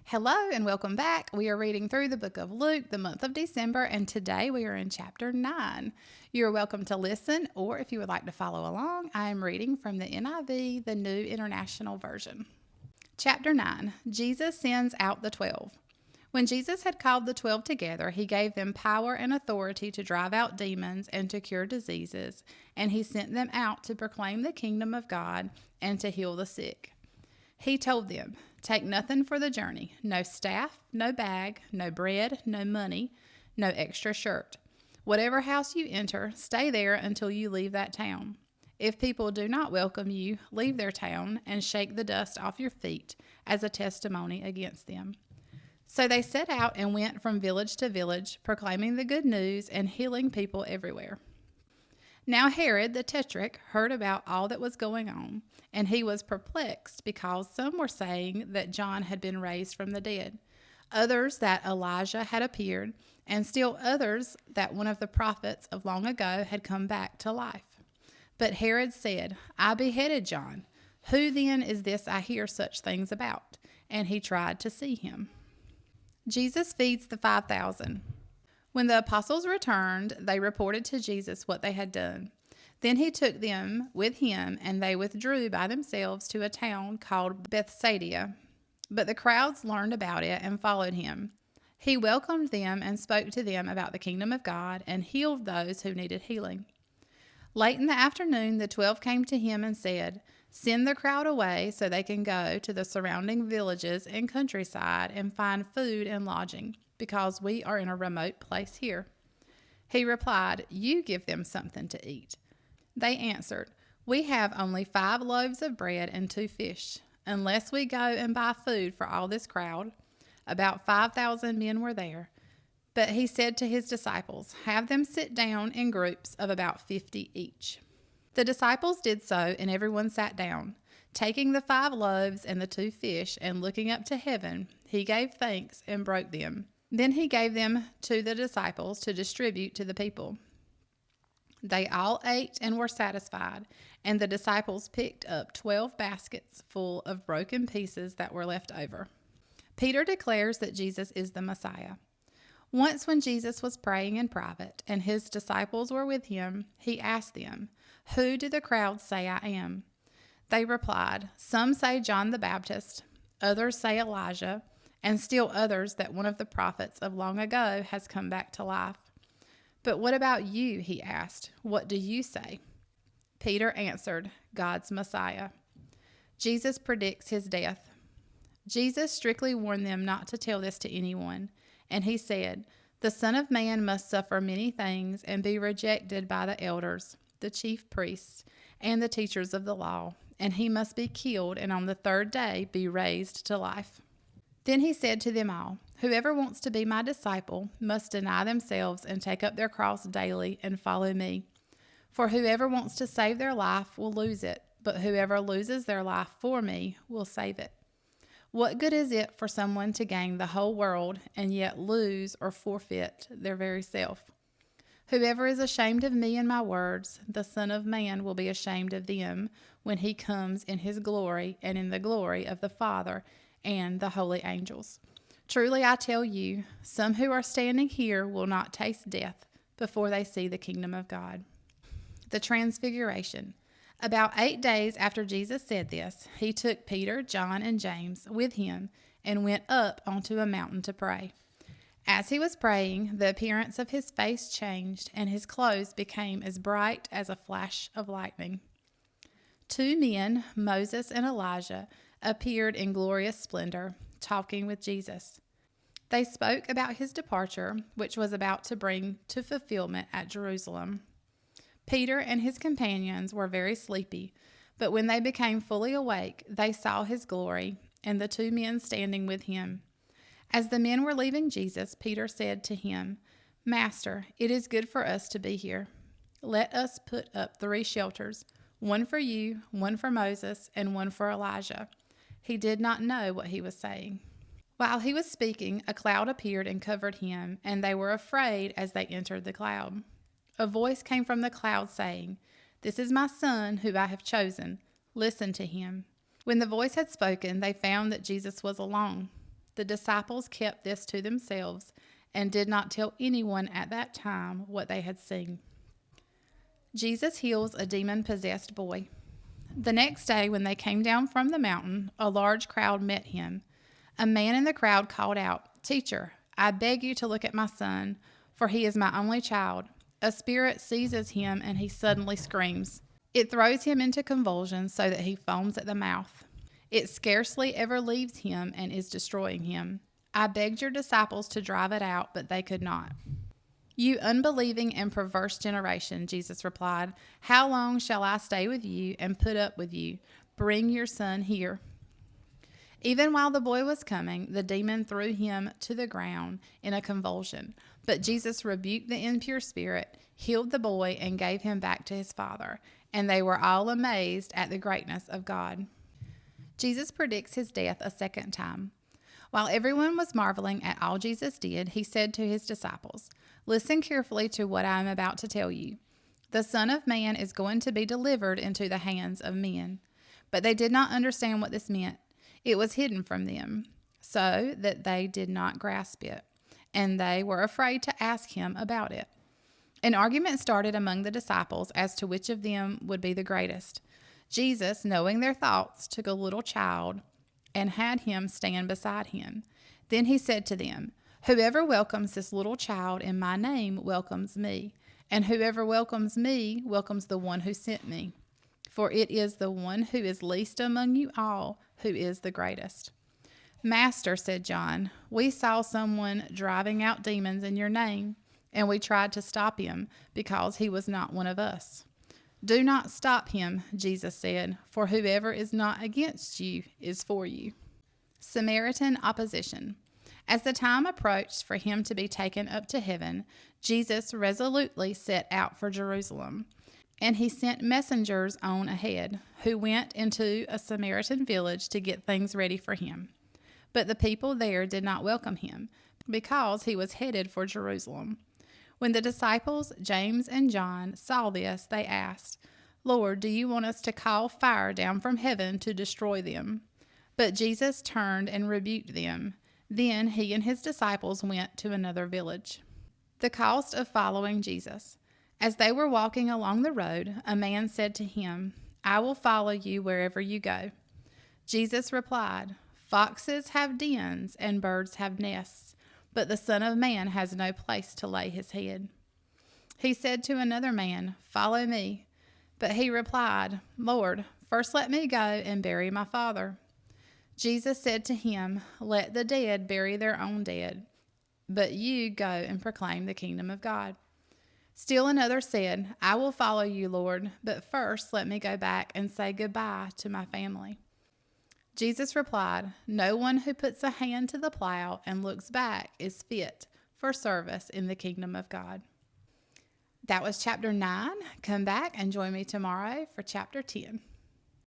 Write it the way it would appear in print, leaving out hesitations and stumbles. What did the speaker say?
Hello and welcome back. We are reading through the book of Luke, the month of December, and today we are in chapter 9. You are welcome to listen, or if you would like to follow along, I am reading from the NIV, the New International Version. Chapter 9. Jesus sends out the 12. When Jesus had called the 12 together, he gave them power and authority to drive out demons and to cure diseases, and he sent them out to proclaim the kingdom of God and to heal the sick. He told them, "Take nothing for the journey, no staff, no bag, no bread, no money, no extra shirt. Whatever house you enter, stay there until you leave that town. If people do not welcome you, leave their town and shake the dust off your feet as a testimony against them." So they set out and went from village to village, proclaiming the good news and healing people everywhere. Now Herod the Tetrarch heard about all that was going on, and he was perplexed because some were saying that John had been raised from the dead, others that Elijah had appeared, and still others that one of the prophets of long ago had come back to life. But Herod said, "I beheaded John. Who then is this I hear such things about?" And he tried to see him. Jesus feeds the 5,000. When the apostles returned, they reported to Jesus what they had done. Then he took them with him, and they withdrew by themselves to a town called Bethsaida. But the crowds learned about it and followed him. He welcomed them and spoke to them about the kingdom of God and healed those who needed healing. Late in the afternoon, the 12 came to him and said, "Send the crowd away so they can go to the surrounding villages and countryside and find food and lodging, because we are in a remote place here." He replied, "You give them something to eat." They answered, "We have only 5 loaves of bread and 2 fish, unless we go and buy food for all this crowd." About 5,000 men were there. But he said to his disciples, "Have them sit down in groups of about 50 each." The disciples did so, and everyone sat down. Taking the 5 loaves and the 2 fish, and looking up to heaven, he gave thanks and broke them. Then he gave them to the disciples to distribute to the people. They all ate and were satisfied, and the disciples picked up 12 baskets full of broken pieces that were left over. Peter declares that Jesus is the Messiah. Once when Jesus was praying in private and his disciples were with him, he asked them, "Who do the crowd say I am?" They replied, "Some say John the Baptist, others say Elijah, and still others that one of the prophets of long ago has come back to life." "But what about you?" he asked. "What do you say?" Peter answered, "God's Messiah." Jesus predicts his death. Jesus strictly warned them not to tell this to anyone, and he said, "The Son of Man must suffer many things and be rejected by the elders, the chief priests, and the teachers of the law, and he must be killed and on the 3rd day be raised to life." Then he said to them all, "Whoever wants to be my disciple must deny themselves and take up their cross daily and follow me. For whoever wants to save their life will lose it, but whoever loses their life for me will save it. What good is it for someone to gain the whole world and yet lose or forfeit their very self? Whoever is ashamed of me and my words, the Son of Man will be ashamed of them when he comes in his glory and in the glory of the Father and the holy angels. Truly I tell you, some who are standing here will not taste death before they see the kingdom of God." The Transfiguration. About 8 days after Jesus said this, he took Peter, John, and James with him and went up onto a mountain to pray. As he was praying, the appearance of his face changed, and his clothes became as bright as a flash of lightning. 2 men, Moses and Elijah, appeared in glorious splendor, talking with Jesus. They spoke about his departure, which was about to bring to fulfillment at Jerusalem. Peter and his companions were very sleepy, but when they became fully awake, they saw his glory and the 2 men standing with him. As the men were leaving Jesus, Peter said to him, "Master, it is good for us to be here. Let us put up 3 shelters, one for you, one for Moses, and one for Elijah." He did not know what he was saying. While he was speaking, a cloud appeared and covered him, and they were afraid as they entered the cloud. A voice came from the cloud saying, "This is my son who I have chosen. Listen to him." When the voice had spoken, they found that Jesus was alone. The disciples kept this to themselves and did not tell anyone at that time what they had seen. Jesus heals a demon-possessed boy. The next day, when they came down from the mountain, a large crowd met him. A man in the crowd called out, "Teacher, I beg you to look at my son, for he is my only child. A spirit seizes him, and he suddenly screams. It throws him into convulsions so that he foams at the mouth. It scarcely ever leaves him and is destroying him. I begged your disciples to drive it out, but they could not." "You unbelieving and perverse generation," Jesus replied, "how long shall I stay with you and put up with you? Bring your son here." Even while the boy was coming, the demon threw him to the ground in a convulsion. But Jesus rebuked the impure spirit, healed the boy, and gave him back to his father. And they were all amazed at the greatness of God. Jesus predicts his death a second time. While everyone was marveling at all Jesus did, he said to his disciples, "Listen carefully to what I am about to tell you. The Son of Man is going to be delivered into the hands of men." But they did not understand what this meant. It was hidden from them, so that they did not grasp it, and they were afraid to ask him about it. An argument started among the disciples as to which of them would be the greatest. Jesus, knowing their thoughts, took a little child and had him stand beside him. Then he said to them, "Whoever welcomes this little child in my name welcomes me, and whoever welcomes me welcomes the one who sent me. For it is the one who is least among you all who is the greatest." "Master," said John, "we saw someone driving out demons in your name, and we tried to stop him because he was not one of us." "Do not stop him," Jesus said, "for whoever is not against you is for you." Samaritan opposition. As the time approached for him to be taken up to heaven, Jesus resolutely set out for Jerusalem. And he sent messengers on ahead, who went into a Samaritan village to get things ready for him. But the people there did not welcome him, because he was headed for Jerusalem. When the disciples, James and John, saw this, they asked, "Lord, do you want us to call fire down from heaven to destroy them?" But Jesus turned and rebuked them. Then he and his disciples went to another village. The cost of following Jesus. As they were walking along the road, a man said to him, "I will follow you wherever you go." Jesus replied, "Foxes have dens and birds have nests, but the Son of Man has no place to lay his head." He said to another man, "Follow me." But he replied, "Lord, first let me go and bury my father." Jesus said to him, "Let the dead bury their own dead, but you go and proclaim the kingdom of God." Still another said, "I will follow you, Lord, but first let me go back and say goodbye to my family." Jesus replied, "No one who puts a hand to the plow and looks back is fit for service in the kingdom of God. That was chapter 9. Come back and join me tomorrow for chapter 10.